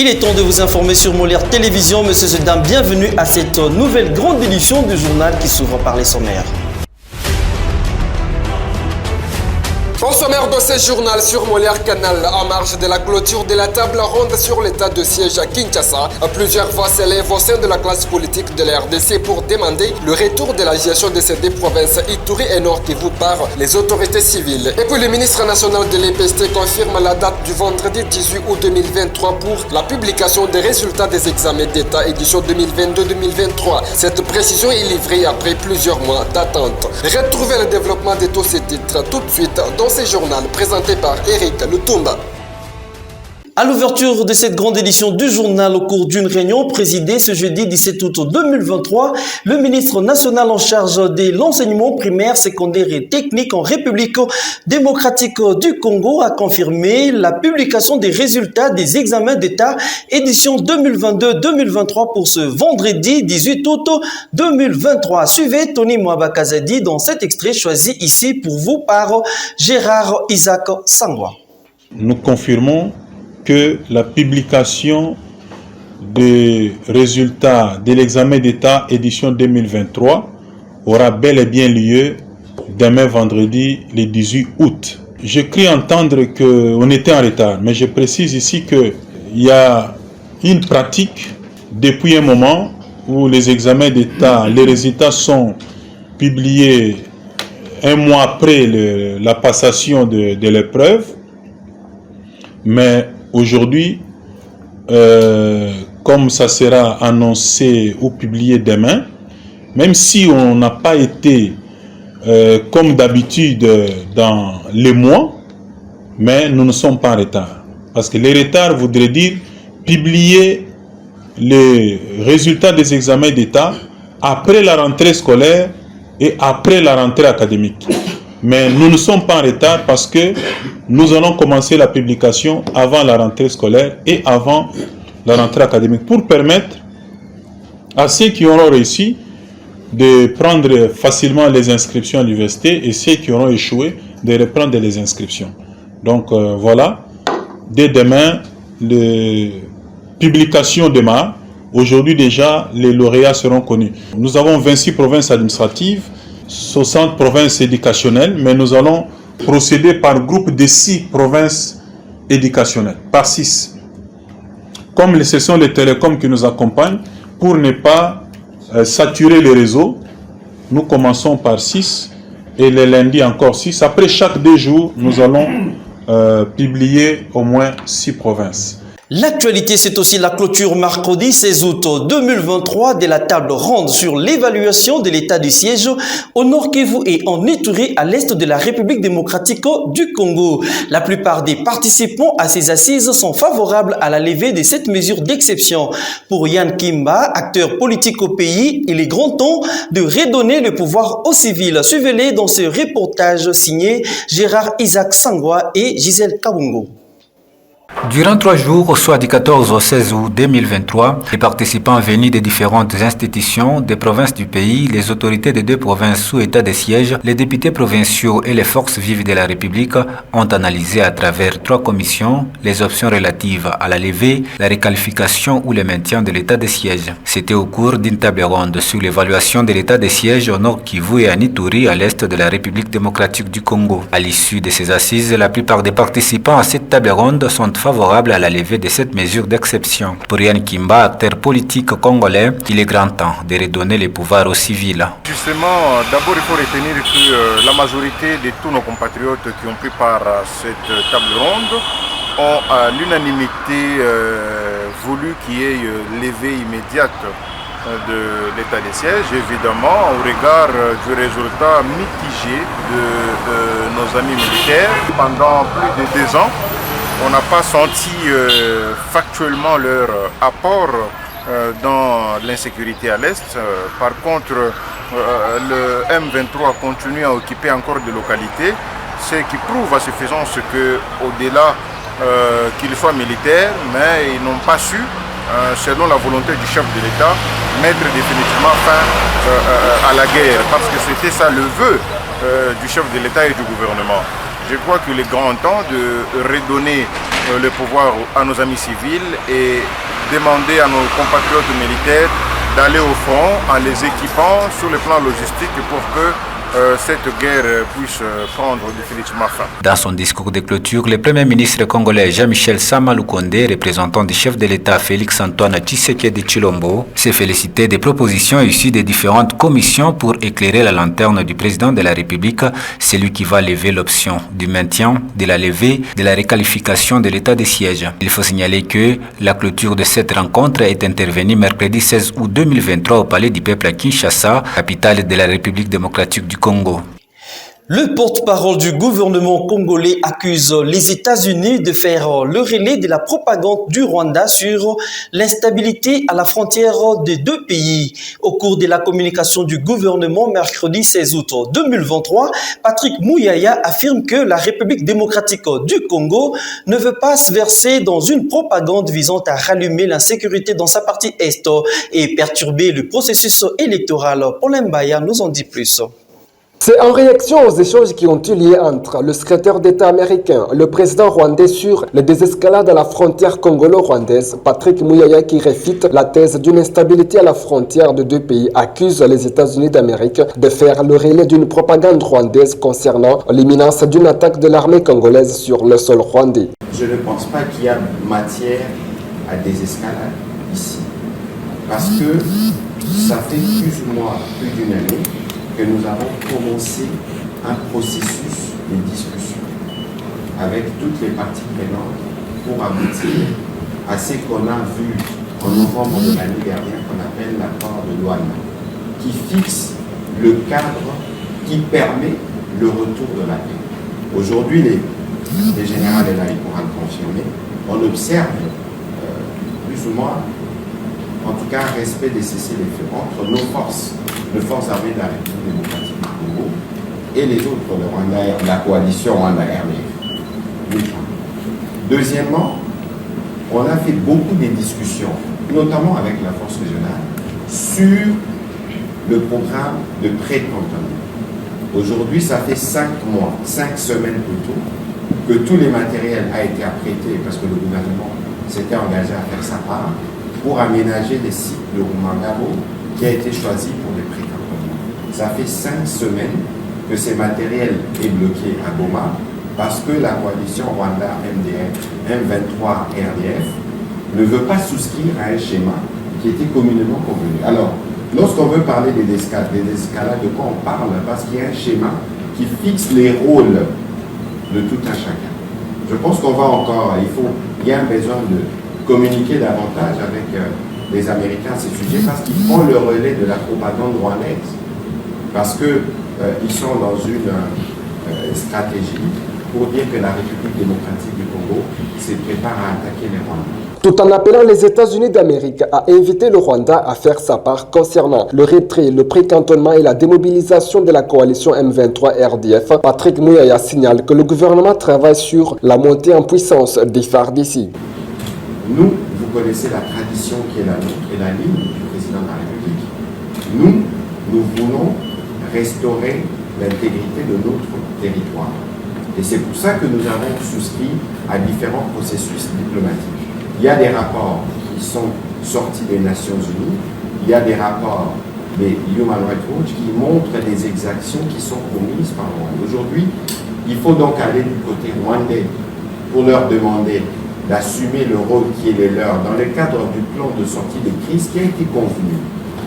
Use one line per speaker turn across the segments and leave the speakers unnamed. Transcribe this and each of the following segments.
Il est temps de vous informer sur Molière Télévision. Messieurs et dames, bienvenue à cette nouvelle grande édition du journal qui s'ouvre par les sommaires.
Au sommaire de ce journal sur Molière Canal, en marge de la clôture de la table ronde sur l'état de siège à Kinshasa, plusieurs voix s'élèvent au sein de la classe politique de la RDC pour demander le retour de la gestion de ces deux provinces, Ituri et Nord Kivu, par les autorités civiles. Et puis le ministre national de l'EPST confirme la date du vendredi 18 août 2023 pour la publication des résultats des examens d'État édition 2022-2023. Cette précision est livrée après plusieurs mois d'attente. Retrouvez le développement de tous ces titres tout de suite dans ce journal présenté par Eric Lutumba.
À l'ouverture de cette grande édition du journal, au cours d'une réunion présidée ce jeudi 17 août 2023, le ministre national en charge de l'enseignement primaire, secondaire et technique en République démocratique du Congo a confirmé la publication des résultats des examens d'État édition 2022-2023 pour ce vendredi 18 août 2023. Suivez Tony Mwabakazadi dans cet extrait choisi ici pour vous par Gérard Isaac Sangwa.
Nous confirmons que la publication des résultats de l'examen d'État édition 2023 aura bel et bien lieu demain vendredi le 18 août. J'ai cru entendre qu'on était en retard, mais je précise ici qu'il y a une pratique depuis un moment où les examens d'État, les résultats sont publiés un mois après la passation de l'épreuve, mais aujourd'hui, comme ça sera annoncé ou publié demain, même si on n'a pas été comme d'habitude dans les mois, mais nous ne sommes pas en retard. Parce que les retards voudraient dire publier les résultats des examens d'État après la rentrée scolaire et après la rentrée académique. Mais nous ne sommes pas en retard parce que nous allons commencer la publication avant la rentrée scolaire et avant la rentrée académique pour permettre à ceux qui auront réussi de prendre facilement les inscriptions à l'université et ceux qui auront échoué de reprendre les inscriptions. Donc voilà, dès demain, la publication démarre. Aujourd'hui déjà, les lauréats seront connus. Nous avons 26 provinces administratives, 60 provinces éducationnelles, mais nous allons procéder par groupe de 6 provinces éducationnelles, par 6. Comme ce sont les télécoms qui nous accompagnent, pour ne pas saturer les réseaux, nous commençons par 6 et les lundis encore 6. Après chaque 2 jours, nous allons publier au moins 6 provinces.
L'actualité, c'est aussi la clôture mercredi 16 août 2023 de la table ronde sur l'évaluation de l'état du siège au Nord Kivu et en Ituri à l'est de la République démocratique du Congo. La plupart des participants à ces assises sont favorables à la levée de cette mesure d'exception. Pour Yann Kimba, acteur politique au pays, il est grand temps de redonner le pouvoir aux civils. Suivez-les dans ce reportage signé Gérard Isaac Sangwa et Gisèle Kabungo.
Durant 3 jours, soit du 14 au 16 août 2023, les participants venus des différentes institutions des provinces du pays, les autorités des 2 provinces sous état de siège, les députés provinciaux et les forces vives de la République ont analysé à travers 3 commissions les options relatives à la levée, la requalification ou le maintien de l'état de siège. C'était au cours d'une table ronde sur l'évaluation de l'état de siège au Nord Kivu et à Ituri à l'est de la République démocratique du Congo. À l'issue de ces assises, la plupart des participants à cette table ronde sont favorable à la levée de cette mesure d'exception. Pour Yann Kimba, acteur politique congolais, il est grand temps de redonner les pouvoirs aux civils.
Justement, d'abord il faut retenir que la majorité de tous nos compatriotes qui ont pris part à cette table ronde ont à l'unanimité voulu qu'il y ait une levée immédiate de l'état de siège, évidemment au regard du résultat mitigé de nos amis militaires. Pendant plus de 2 ans, on n'a pas senti factuellement leur apport dans l'insécurité à l'Est. Par contre, le M23 continue à occuper encore des localités, ce qui prouve à suffisance qu'au-delà qu'ils soient militaires, mais ils n'ont pas su, selon la volonté du chef de l'État, mettre définitivement fin à la guerre, parce que c'était ça le vœu du chef de l'État et du gouvernement. Je crois qu'il est grand temps de redonner le pouvoir à nos amis civils et demander à nos compatriotes militaires d'aller au front en les équipant sur le plan logistique pour que cette guerre puisse prendre définitivement fin.
Dans son discours de clôture, le Premier ministre congolais Jean-Michel Sama Lukonde, représentant du chef de l'État Félix-Antoine Tshisekedi Tshilombo, s'est félicité des propositions issues des différentes commissions pour éclairer la lanterne du président de la République, celui qui va lever l'option du maintien, de la levée, de la réqualification de l'état de siège. Il faut signaler que la clôture de cette rencontre est intervenue mercredi 16 août 2023 au Palais du Peuple à Kinshasa, capitale de la République démocratique du Congo.
Le porte-parole du gouvernement congolais accuse les États-Unis de faire le relais de la propagande du Rwanda sur l'instabilité à la frontière des deux pays. Au cours de la communication du gouvernement mercredi 16 août 2023, Patrick Muyaya affirme que la République démocratique du Congo ne veut pas se verser dans une propagande visant à rallumer l'insécurité dans sa partie est et perturber le processus électoral. Paul Mbaya nous en dit plus.
C'est en réaction aux échanges qui ont eu lieu entre le secrétaire d'État américain, le président rwandais sur le désescalade à la frontière congolo-rwandaise, Patrick Muyaya, qui réfute la thèse d'une instabilité à la frontière de deux pays, accuse les États-Unis d'Amérique de faire le relais d'une propagande rwandaise concernant l'imminence d'une attaque de l'armée congolaise sur le sol rwandais.
Je ne pense pas qu'il y a matière à désescalade ici, parce que ça fait plus ou moins plus d'une année que nous avons commencé un processus de discussion avec toutes les parties prenantes pour aboutir à ce qu'on a vu en novembre de l'année dernière qu'on appelle l'accord de Luanda, qui fixe le cadre qui permet le retour de la paix. Aujourd'hui, les généraux est là, ils pourront le confirmer, on observe plus ou moins, en tout cas, un respect des cessez-le-feu entre nos forces armées de la République démocratique du Congo et les autres, le Rwanda, la coalition Rwanda-RDF. Deuxièmement, on a fait beaucoup de discussions, notamment avec la force régionale, sur le programme de pré-cantonnement. Aujourd'hui, ça fait 5 mois, 5 semaines plutôt, que tous les matériels a été apprêtés parce que le gouvernement s'était engagé à faire sa part pour aménager les sites de Rumangabo qui a été choisi pour les pré-cantonnements. Ça fait 5 semaines que ces matériels est bloqué à Goma parce que la coalition Rwanda-MDF, M23 RDF ne veut pas souscrire à un schéma qui était communément convenu. Alors, lorsqu'on veut parler des escalades, de quoi on parle? Parce qu'il y a un schéma qui fixe les rôles de tout un chacun. Je pense qu'on va encore, il y a un besoin de communiquer davantage avec les Américains à ce sujet parce qu'ils font le relais de la propagande rwandaise. Parce qu'ils sont dans une stratégie pour dire que la République démocratique du Congo se prépare à attaquer les Rwandais.
Tout en appelant les États-Unis d'Amérique à inviter le Rwanda à faire sa part concernant le retrait, le pré-cantonnement et la démobilisation de la coalition M23 RDF, Patrick Muyaya signale que le gouvernement travaille sur la montée en puissance des FARDC.
Nous, vous connaissez la tradition qui est la nôtre et la ligne du président de la République. Nous voulons restaurer l'intégrité de notre territoire. Et c'est pour ça que nous avons souscrit à différents processus diplomatiques. Il y a des rapports qui sont sortis des Nations Unies, il y a des rapports des Human Rights Watch qui montrent des exactions qui sont commises par Rwanda. Aujourd'hui, il faut donc aller du côté rwandais pour leur demander d'assumer le rôle qui est le leur dans le cadre du plan de sortie de crise qui a été convenu.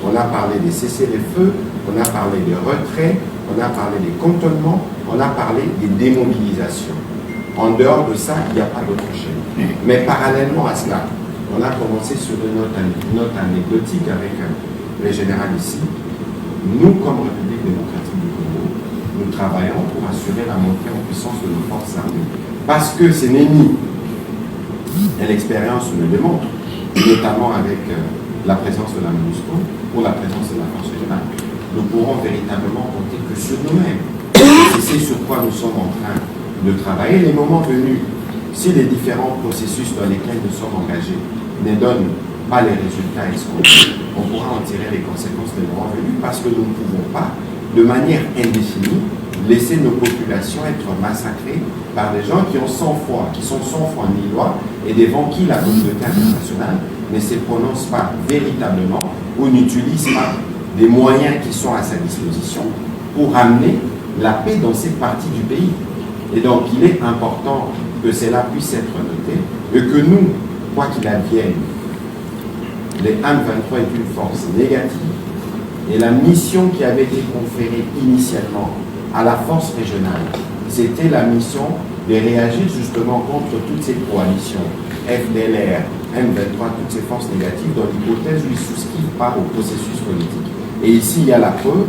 On a parlé des cessez-le-feu, on a parlé des retraits, on a parlé des cantonnements, on a parlé des démobilisations. En dehors de ça, il n'y a pas d'autre chaîne. Mais parallèlement à cela, on a commencé sur une note anecdotique avec les généraux ici. Nous, comme République démocratique du Congo, nous travaillons pour assurer la montée en puissance de nos forces armées. Parce que ce n'est ni, et l'expérience nous le démontre, notamment avec la présence de la MONUSCO ou la présence de la force régionale, nous pourrons véritablement compter que sur nous-mêmes. C'est sur quoi nous sommes en train de travailler. Les moments venus, si les différents processus dans lesquels nous sommes engagés ne donnent pas les résultats escomptés, on pourra en tirer les conséquences les moments venus parce que nous ne pouvons pas, de manière indéfinie, laisser nos populations être massacrées par des gens qui ont sans foi, qui sont sans foi ni loi, et devant qui la communauté internationale ne se prononce pas véritablement ou n'utilise pas des moyens qui sont à sa disposition pour amener la paix dans cette partie du pays. Et donc il est important que cela puisse être noté et que nous, quoi qu'il advienne, les M23 est une force négative et la mission qui avait été conférée initialement à la force régionale, c'était la mission de réagir justement contre toutes ces coalitions, FDLR, M23, toutes ces forces négatives, dans l'hypothèse où ils ne souscrivent pas au processus politique. Et ici, il y a la preuve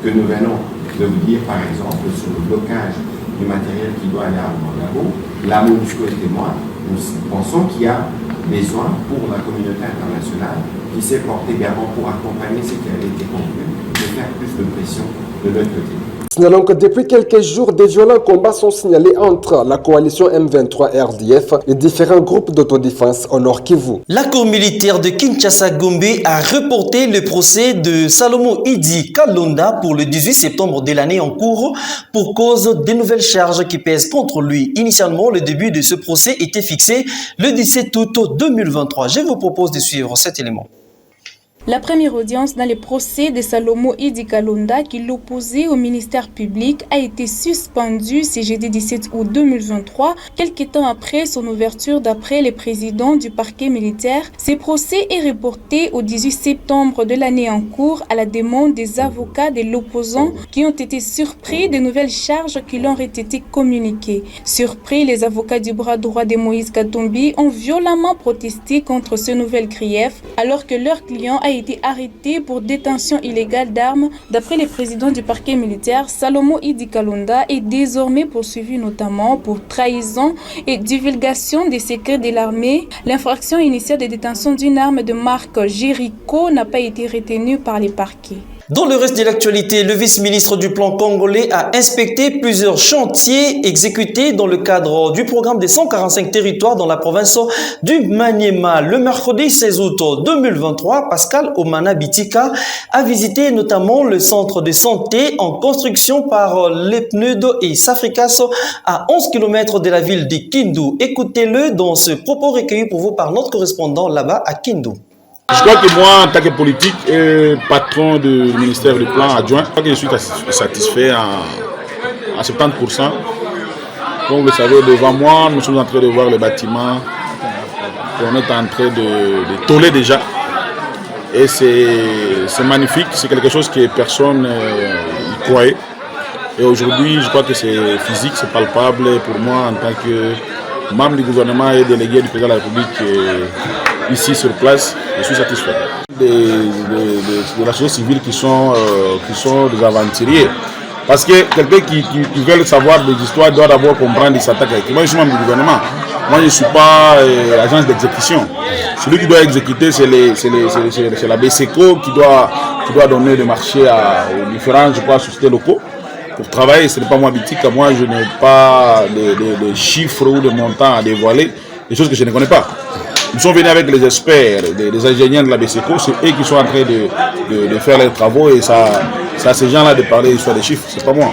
que nous venons de vous dire, par exemple, sur le blocage du matériel qui doit aller à Mangabo, la MONUSCO est témoin. Nous pensons qu'il y a besoin pour la communauté internationale qui s'est portée garant pour accompagner ce qui avait été conclu, de faire plus de pression de notre côté.
Signalons que depuis quelques jours, des violents combats sont signalés entre la coalition M23 RDF et différents groupes d'autodéfense au Nord Kivu.
La cour militaire de Kinshasa-Gombe a reporté le procès de Salomo Idi Kalonda pour le 18 septembre de l'année en cours pour cause des nouvelles charges qui pèsent contre lui. Initialement, le début de ce procès était fixé le 17 août 2023. Je vous propose de suivre cet élément.
La première audience dans le procès de Salomo Idi Kalonda qui l'opposait au ministère public a été suspendue ce jeudi 17 août 2023, quelques temps après son ouverture d'après le président du parquet militaire. Ce procès est reporté au 18 septembre de l'année en cours à la demande des avocats de l'opposant qui ont été surpris des nouvelles charges qui leur ont été communiquées. Surpris, les avocats du bras droit de Moïse Katumbi ont violemment protesté contre ce nouvel grief alors que leur client a été arrêté pour détention illégale d'armes. D'après le président du parquet militaire, Salomo Idi Kalonda est désormais poursuivi notamment pour trahison et divulgation des secrets de l'armée. L'infraction initiale de détention d'une arme de marque Jericho n'a pas été retenue par les parquets.
Dans le reste de l'actualité, le vice-ministre du plan congolais a inspecté plusieurs chantiers exécutés dans le cadre du programme des 145 territoires dans la province du Maniema. Le mercredi 16 août 2023, Pascal Omana Bitika a visité notamment le centre de santé en construction par l'EPNUD et Safricas à 11 km de la ville de Kindu. Écoutez-le dans ce propos recueilli pour vous par notre correspondant là-bas à Kindu.
Je crois que moi, en tant que politique et patron du ministère du plan adjoint, je crois que je suis satisfait à 70%. Comme vous le savez, devant moi, nous sommes en train de voir le bâtiment qu'on est en train de toller déjà. Et c'est magnifique, c'est quelque chose que personne n'y croyait. Et aujourd'hui, je crois que c'est physique, c'est palpable. Et pour moi, en tant que membre du gouvernement et délégué du président de la République, ici sur place, je suis satisfait. De la société civile qui sont des aventuriers. Parce que quelqu'un qui veut savoir des histoires doit d'abord comprendre des attaques avec. Moi, je suis membre du gouvernement. Moi, je ne suis pas agence d'exécution. Celui qui doit exécuter, c'est la BCECO qui doit donner le marché aux différents sociétés locaux pour travailler. Ce n'est pas moi, Bitika. Moi, je n'ai pas de chiffres ou de montants à dévoiler, des choses que je ne connais pas. Nous sommes venus avec les experts, les ingénieurs de la BCECO, c'est eux qui sont en train de faire les travaux et ça à ces gens-là de parler soit des chiffres, c'est pas moi.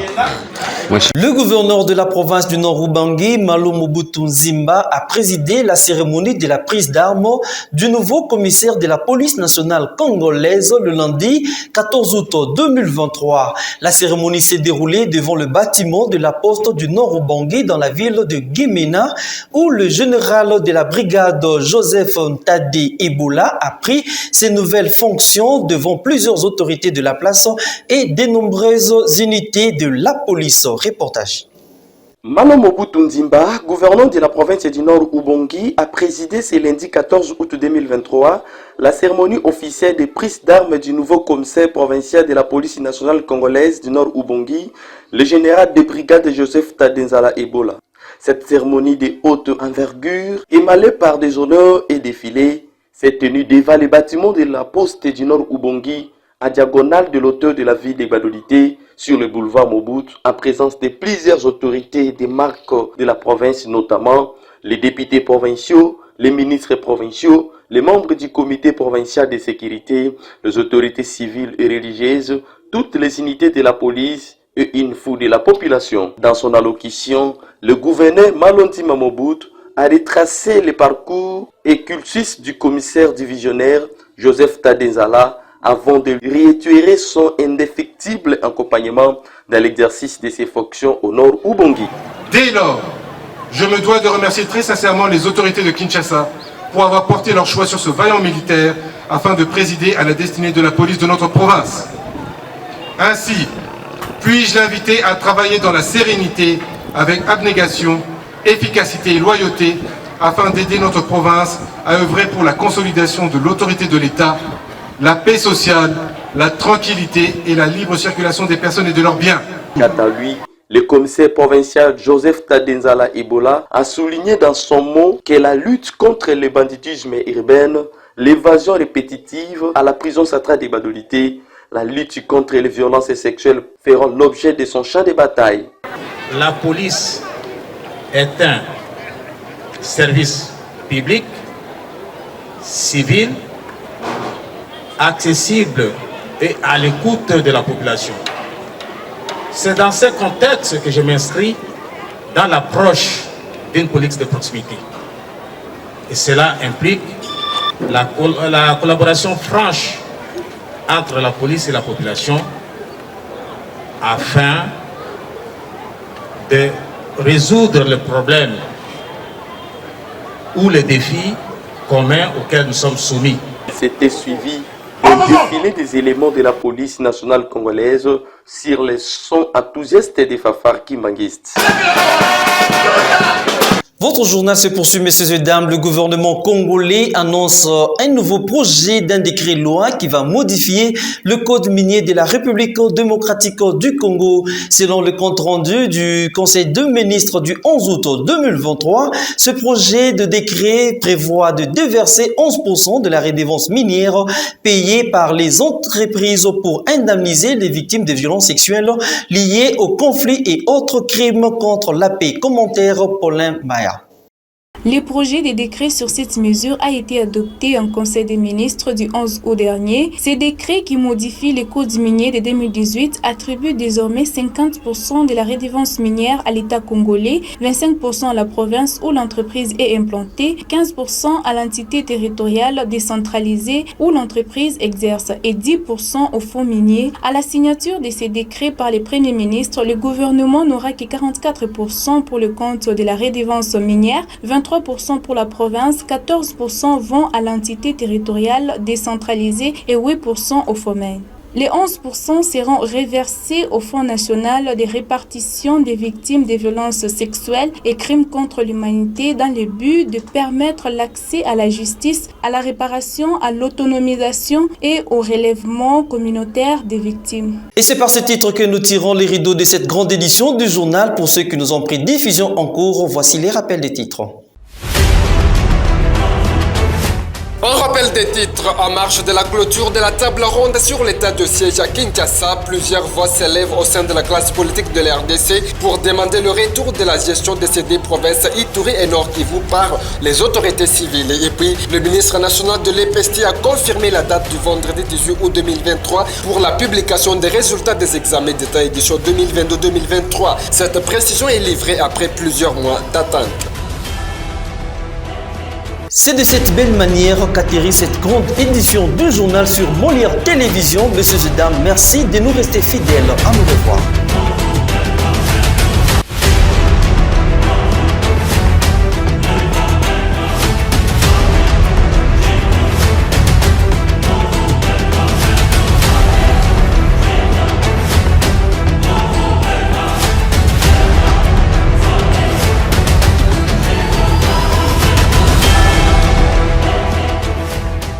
Le gouverneur de la province du Nord Ubangi, Malo Mobutu Nzimba, a présidé la cérémonie de la prise d'armes du nouveau commissaire de la police nationale congolaise le lundi 14 août 2023. La cérémonie s'est déroulée devant le bâtiment de la poste du Nord Ubangi dans la ville de Guémena, où le général de la brigade Joseph Ntade Ebola a pris ses nouvelles fonctions devant plusieurs autorités de la place et de nombreuses unités de la police. Reportage.
Malo Mobutu Nzimba, gouverneur de la province du Nord Ubangi, a présidé ce lundi 14 août 2023 la cérémonie officielle de prise d'armes du nouveau commissaire provincial de la police nationale congolaise du Nord Ubangi, le général de brigade Joseph Ntade Ebola. Cette cérémonie de haute envergure, émalée par des honneurs et défilés, s'est tenue devant les bâtiments de la poste du Nord Ubangi, à diagonale de l'auteur de la ville de Badolité, sur le boulevard Mobutu, en présence de plusieurs autorités des marques de la province, notamment les députés provinciaux, les ministres provinciaux, les membres du comité provincial de sécurité, les autorités civiles et religieuses, toutes les unités de la police et une foule de la population. Dans son allocution, le gouverneur Malondi Mamobout a retracé le parcours et cursus du commissaire divisionnaire Joseph Tadenzala avant de réitérer son indéfectible accompagnement dans l'exercice de ses fonctions au Nord Ubangi.
Dès lors, je me dois de remercier très sincèrement les autorités de Kinshasa pour avoir porté leur choix sur ce vaillant militaire afin de présider à la destinée de la police de notre province. Ainsi, puis-je l'inviter à travailler dans la sérénité, avec abnégation, efficacité et loyauté, afin d'aider notre province à œuvrer pour la consolidation de l'autorité de l'État, la paix sociale, la tranquillité et la libre circulation des personnes et de leurs biens.
Quant à lui, le commissaire provincial Joseph Tadenzala Ebola a souligné dans son mot que la lutte contre le banditisme urbain, l'évasion répétitive à la prison centrale des Badolités, la lutte contre les violences sexuelles feront l'objet de son champ de bataille.
La police est un service public, civil, accessible et à l'écoute de la population. C'est dans ce contexte que je m'inscris dans l'approche d'une politique de proximité. Et cela implique la collaboration franche entre la police et la population afin de résoudre le problème ou les défis communs auxquels nous sommes soumis.
C'était suivi d'un défilé des éléments de la police nationale congolaise sur les sons enthousiastes des fanfares kimanguistes.
Votre journal se poursuit, messieurs et dames. Le gouvernement congolais annonce un nouveau projet d'un décret-loi qui va modifier le code minier de la République démocratique du Congo. Selon le compte-rendu du Conseil de ministres du 11 août 2023, ce projet de décret prévoit de déverser 11% de la redevance minière payée par les entreprises pour indemniser les victimes de violences sexuelles liées aux conflits et autres crimes contre la paix. Commentaire Paulin Maya.
Le projet de décret sur cette mesure a été adopté en Conseil des ministres du 11 août dernier. Ces décrets qui modifient le code minier de 2018 attribuent désormais 50% de la redevance minière à l'État congolais, 25% à la province où l'entreprise est implantée, 15% à l'entité territoriale décentralisée où l'entreprise exerce et 10% au fonds minier. À la signature de ces décrets par les premiers ministres, le gouvernement n'aura que 44% pour le compte de la redevance minière, 23% pour la province, 14% vont à l'entité territoriale décentralisée et 8% au FOMEN. Les 11% seront reversés au Fonds national de répartition des victimes des violences sexuelles et crimes contre l'humanité dans le but de permettre l'accès à la justice, à la réparation, à l'autonomisation et au relèvement communautaire des victimes.
Et c'est par ce titre que nous tirons les rideaux de cette grande édition du journal. Pour ceux qui nous ont pris diffusion en cours, voici les rappels des titres.
Un rappel des titres. En marge de la clôture de la table ronde sur l'état de siège à Kinshasa, plusieurs voix s'élèvent au sein de la classe politique de la RDC pour demander le retour de la gestion de ces deux provinces Ituri et Nord Kivu par les autorités civiles. Et puis, le ministre national de l'EPST a confirmé la date du vendredi 18 août 2023 pour la publication des résultats des examens d'État édition 2022-2023. Cette précision est livrée après plusieurs mois d'attente.
C'est de cette belle manière qu'atterrit cette grande édition du journal sur Molière Télévision. Messieurs et dames, merci de nous rester fidèles. À nous revoir.